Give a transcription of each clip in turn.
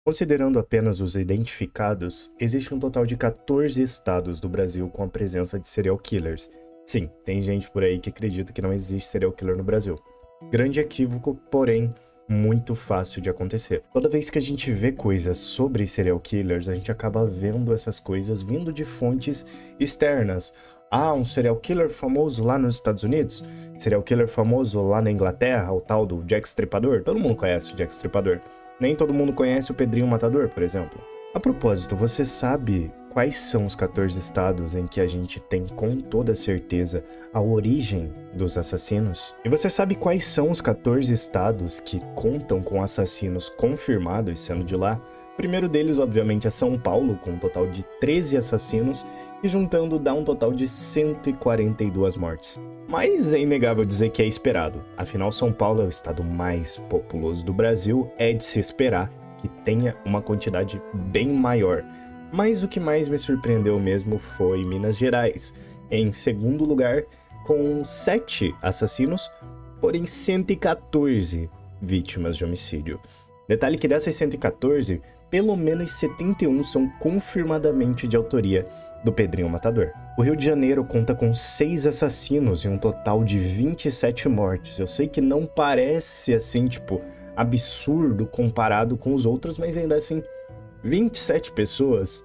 Considerando apenas os identificados, existe um total de 14 estados do Brasil com a presença de serial killers. Sim, tem gente por aí que acredita que não existe serial killer no Brasil. Grande equívoco, porém muito fácil de acontecer. Toda vez que a gente vê coisas sobre serial killers, a gente acaba vendo essas coisas vindo de fontes externas. Ah, um serial killer famoso lá nos Estados Unidos? Serial killer famoso lá na Inglaterra, o tal do Jack Stripador? Todo mundo conhece o Jack Stripador. Nem todo mundo conhece o Pedrinho Matador, por exemplo. A propósito, você sabe quais são os 14 estados em que a gente tem com toda certeza a origem dos assassinos? E você sabe quais são os 14 estados que contam com assassinos confirmados sendo de lá? O primeiro deles, obviamente, é São Paulo, com um total de 13 assassinos, e juntando dá um total de 142 mortes. Mas é inegável dizer que é esperado. Afinal, São Paulo é o estado mais populoso do Brasil, é de se esperar que tenha uma quantidade bem maior. Mas o que mais me surpreendeu mesmo foi Minas Gerais, em segundo lugar, com 7 assassinos, porém 114 vítimas de homicídio. Detalhe que dessas 114, pelo menos 71 são confirmadamente de autoria do Pedrinho Matador. O Rio de Janeiro conta com 6 assassinos e um total de 27 mortes. Eu sei que não parece assim, absurdo comparado com os outros, mas ainda assim, 27 pessoas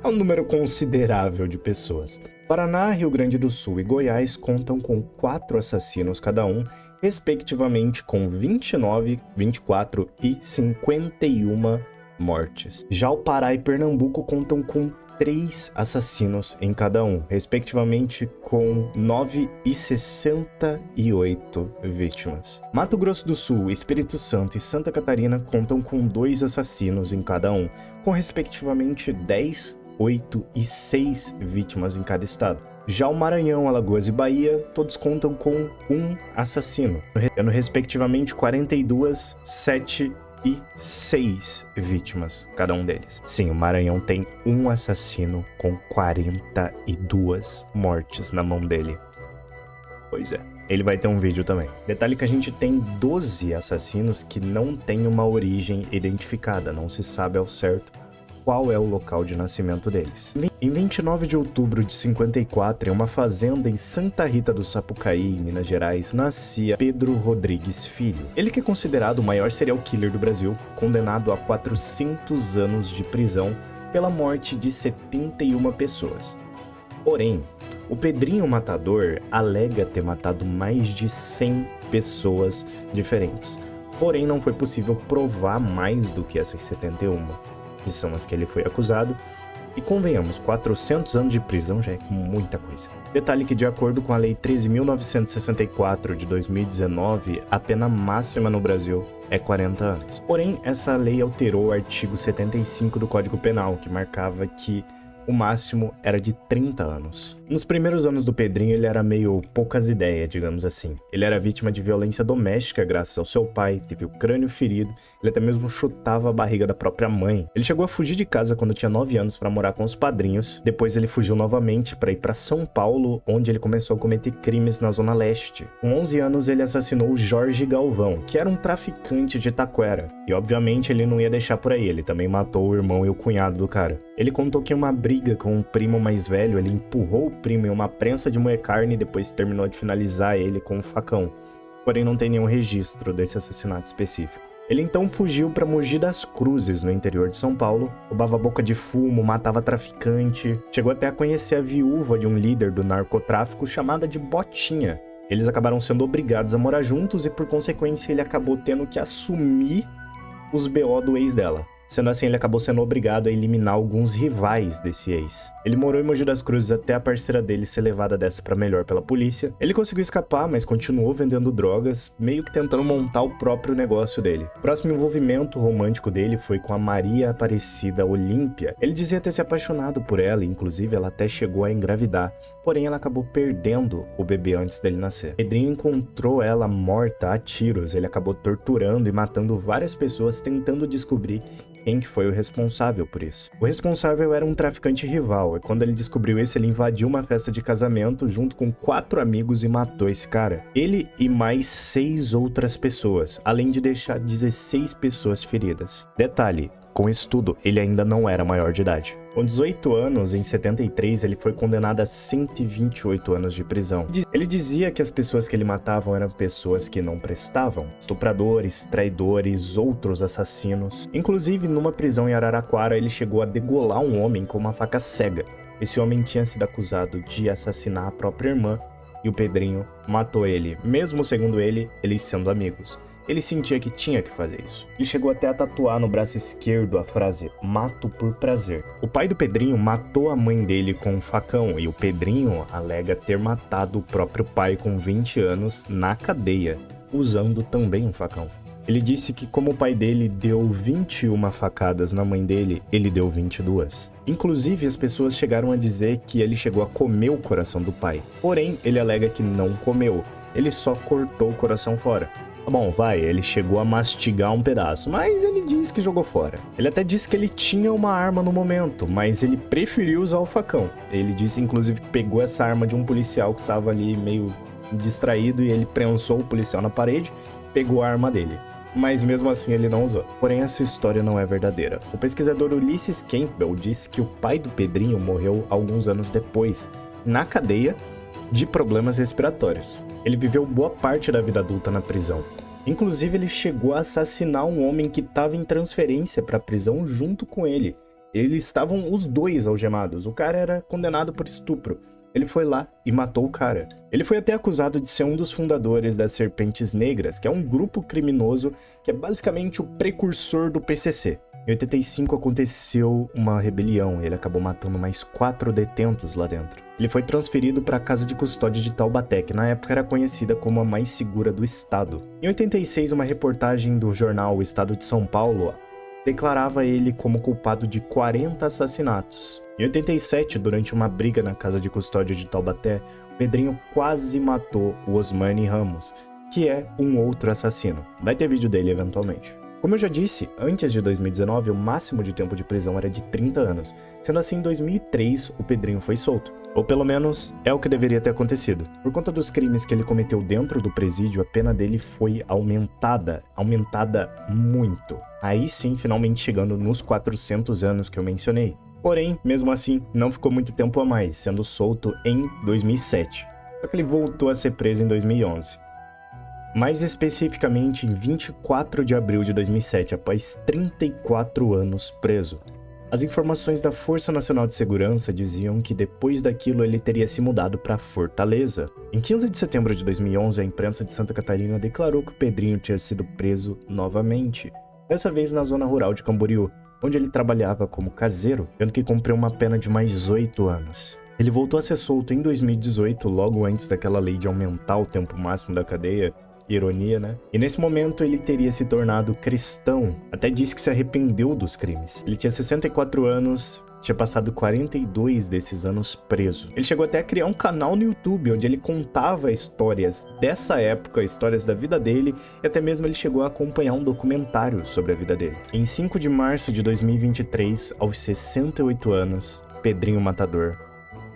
é um número considerável de pessoas. Paraná, Rio Grande do Sul e Goiás contam com 4 assassinos cada um, respectivamente com 29, 24 e 51 mortes. Já o Pará e Pernambuco contam com 3 assassinos em cada um, respectivamente com 9 e 68 vítimas. Mato Grosso do Sul, Espírito Santo e Santa Catarina contam com 2 assassinos em cada um, com respectivamente 10, 8 e 6 vítimas em cada estado. Já o Maranhão, Alagoas e Bahia, todos contam com 1 assassino, tendo respectivamente 42, 7 e 6 vítimas, cada um deles. Sim, o Maranhão tem 1 assassino com 42 mortes na mão dele. Pois é, ele vai ter um vídeo também. Detalhe que a gente tem 12 assassinos que não têm uma origem identificada, não se sabe ao certo qual é o local de nascimento deles. Em 29 de outubro de 54, em uma fazenda em Santa Rita do Sapucaí, em Minas Gerais, nascia Pedro Rodrigues Filho. Ele que é considerado o maior serial killer do Brasil, condenado a 400 anos de prisão pela morte de 71 pessoas. Porém, o Pedrinho Matador alega ter matado mais de 100 pessoas diferentes. Porém, não foi possível provar mais do que essas 71. Que são as que ele foi acusado, e convenhamos, 400 anos de prisão já é muita coisa. Detalhe que, de acordo com a Lei 13.964 de 2019, a pena máxima no Brasil é 40 anos. Porém, essa lei alterou o artigo 75 do Código Penal, que marcava que o máximo era de 30 anos. Nos primeiros anos do Pedrinho, ele era meio poucas ideias, digamos assim. Ele era vítima de violência doméstica graças ao seu pai, teve o crânio ferido, ele até mesmo chutava a barriga da própria mãe. Ele chegou a fugir de casa quando tinha 9 anos para morar com os padrinhos. Depois ele fugiu novamente para ir para São Paulo, onde ele começou a cometer crimes na Zona Leste. Com 11 anos, ele assassinou o Jorge Galvão, que era um traficante de Taquera. E obviamente ele não ia deixar por aí, ele também matou o irmão e o cunhado do cara. Ele contou que em uma briga com o primo mais velho, ele empurrou o primo em uma prensa de moer carne e depois terminou de finalizar ele com um facão. Porém, não tem nenhum registro desse assassinato específico. Ele então fugiu para Mogi das Cruzes, no interior de São Paulo, roubava boca de fumo, matava traficante, chegou até a conhecer a viúva de um líder do narcotráfico chamada de Botinha. Eles acabaram sendo obrigados a morar juntos e, por consequência, ele acabou tendo que assumir os BO do ex dela. Sendo assim, ele acabou sendo obrigado a eliminar alguns rivais desse ex. Ele morou em Mogi das Cruzes até a parceira dele ser levada dessa pra melhor pela polícia. Ele conseguiu escapar, mas continuou vendendo drogas, meio que tentando montar o próprio negócio dele. O próximo envolvimento romântico dele foi com a Maria Aparecida Olímpia. Ele dizia ter se apaixonado por ela, e inclusive ela até chegou a engravidar. Porém, ela acabou perdendo o bebê antes dele nascer. Pedrinho encontrou ela morta a tiros. Ele acabou torturando e matando várias pessoas, tentando descobrir quem que foi o responsável por isso. O responsável era um traficante rival, e quando ele descobriu isso, ele invadiu uma festa de casamento junto com 4 amigos e matou esse cara. Ele e mais 6 outras pessoas, além de deixar 16 pessoas feridas. Detalhe, Com isso tudo, ele ainda não era maior de idade. Com 18 anos, em 73, ele foi condenado a 128 anos de prisão. Ele dizia que as pessoas que ele matava eram pessoas que não prestavam. Estupradores, traidores, outros assassinos. Inclusive, numa prisão em Araraquara, ele chegou a degolar um homem com uma faca cega. Esse homem tinha sido acusado de assassinar a própria irmã e o Pedrinho matou ele, mesmo segundo ele, eles sendo amigos. Ele sentia que tinha que fazer isso. Ele chegou até a tatuar no braço esquerdo a frase "mato por prazer". O pai do Pedrinho matou a mãe dele com um facão e o Pedrinho alega ter matado o próprio pai com 20 anos na cadeia, usando também um facão. Ele disse que como o pai dele deu 21 facadas na mãe dele, ele deu 22. Inclusive, as pessoas chegaram a dizer que ele chegou a comer o coração do pai. Porém, ele alega que não comeu, ele só cortou o coração fora. Bom, ele chegou a mastigar um pedaço, mas ele diz que jogou fora. Ele até disse que ele tinha uma arma no momento, mas ele preferiu usar o facão. Ele disse, inclusive, que pegou essa arma de um policial que estava ali meio distraído e ele prensou o policial na parede, pegou a arma dele. Mas mesmo assim ele não usou. Porém, essa história não é verdadeira. O pesquisador Ulysses Campbell disse que o pai do Pedrinho morreu alguns anos depois, na cadeia, de problemas respiratórios. Ele viveu boa parte da vida adulta na prisão. Inclusive, ele chegou a assassinar um homem que estava em transferência para a prisão junto com ele. Eles estavam os dois algemados. O cara era condenado por estupro. Ele foi lá e matou o cara. Ele foi até acusado de ser um dos fundadores das Serpentes Negras, que é um grupo criminoso que é basicamente o precursor do PCC. Em 85 aconteceu uma rebelião e ele acabou matando mais 4 detentos lá dentro. Ele foi transferido para a casa de custódia de Taubaté, que na época era conhecida como a mais segura do estado. Em 86, uma reportagem do jornal O Estado de São Paulo declarava ele como culpado de 40 assassinatos. Em 87, durante uma briga na casa de custódia de Taubaté, Pedrinho quase matou o Osmani Ramos, que é um outro assassino. Vai ter vídeo dele eventualmente. Como eu já disse, antes de 2019, o máximo de tempo de prisão era de 30 anos. Sendo assim, em 2003, o Pedrinho foi solto. Ou pelo menos, é o que deveria ter acontecido. Por conta dos crimes que ele cometeu dentro do presídio, a pena dele foi aumentada muito. Aí sim, finalmente chegando nos 400 anos que eu mencionei. Porém, mesmo assim, não ficou muito tempo a mais, sendo solto em 2007. Só que ele voltou a ser preso em 2011. Mais especificamente em 24 de abril de 2007, após 34 anos preso. As informações da Força Nacional de Segurança diziam que depois daquilo ele teria se mudado para Fortaleza. Em 15 de setembro de 2011, a imprensa de Santa Catarina declarou que o Pedrinho tinha sido preso novamente, dessa vez na zona rural de Camboriú, onde ele trabalhava como caseiro, tendo que cumprir uma pena de mais 8 anos. Ele voltou a ser solto em 2018, logo antes daquela lei de aumentar o tempo máximo da cadeia. Ironia, né? E nesse momento ele teria se tornado cristão. Até disse que se arrependeu dos crimes. Ele tinha 64 anos, tinha passado 42 desses anos preso. Ele chegou até a criar um canal no YouTube, onde ele contava histórias dessa época, histórias da vida dele, e até mesmo ele chegou a acompanhar um documentário sobre a vida dele. Em 5 de março de 2023, aos 68 anos, Pedrinho Matador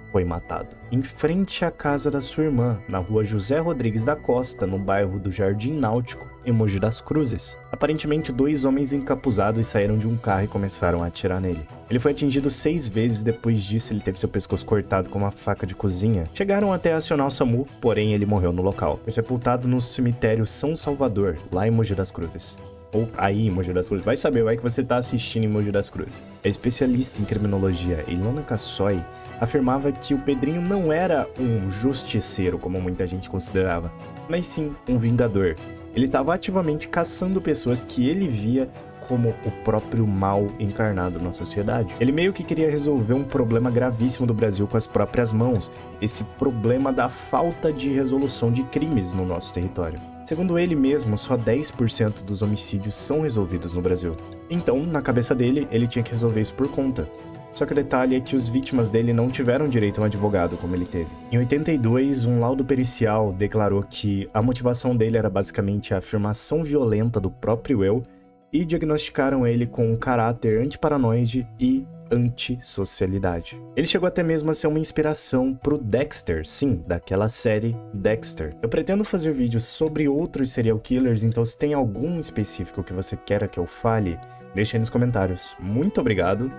foi matado em frente à casa da sua irmã, na rua José Rodrigues da Costa, no bairro do Jardim Náutico, em Mogi das Cruzes. Aparentemente, 2 homens encapuzados saíram de um carro e começaram a atirar nele. Ele foi atingido 6 vezes, depois disso ele teve seu pescoço cortado com uma faca de cozinha. Chegaram até a acionar o SAMU, porém ele morreu no local. Foi sepultado no cemitério São Salvador, lá em Mogi das Cruzes. Ou aí em Mogi das Cruzes. Vai saber, vai que você tá assistindo em Mogi das Cruzes. A especialista em criminologia Ilona Cassoy afirmava que o Pedrinho não era um justiceiro, como muita gente considerava, mas sim um vingador. Ele estava ativamente caçando pessoas que ele via como o próprio mal encarnado na sociedade. Ele meio que queria resolver um problema gravíssimo do Brasil com as próprias mãos, esse problema da falta de resolução de crimes no nosso território. Segundo ele mesmo, só 10% dos homicídios são resolvidos no Brasil. Então, na cabeça dele, ele tinha que resolver isso por conta. Só que o detalhe é que os vítimas dele não tiveram direito a um advogado como ele teve. Em 82, um laudo pericial declarou que a motivação dele era basicamente a afirmação violenta do próprio eu e diagnosticaram ele com um caráter antiparanoide e antissocialidade. Ele chegou até mesmo a ser uma inspiração pro Dexter, sim, daquela série Dexter. Eu pretendo fazer vídeos sobre outros serial killers, então se tem algum específico que você queira que eu fale, Deixa aí nos comentários. Muito obrigado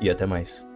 e até mais.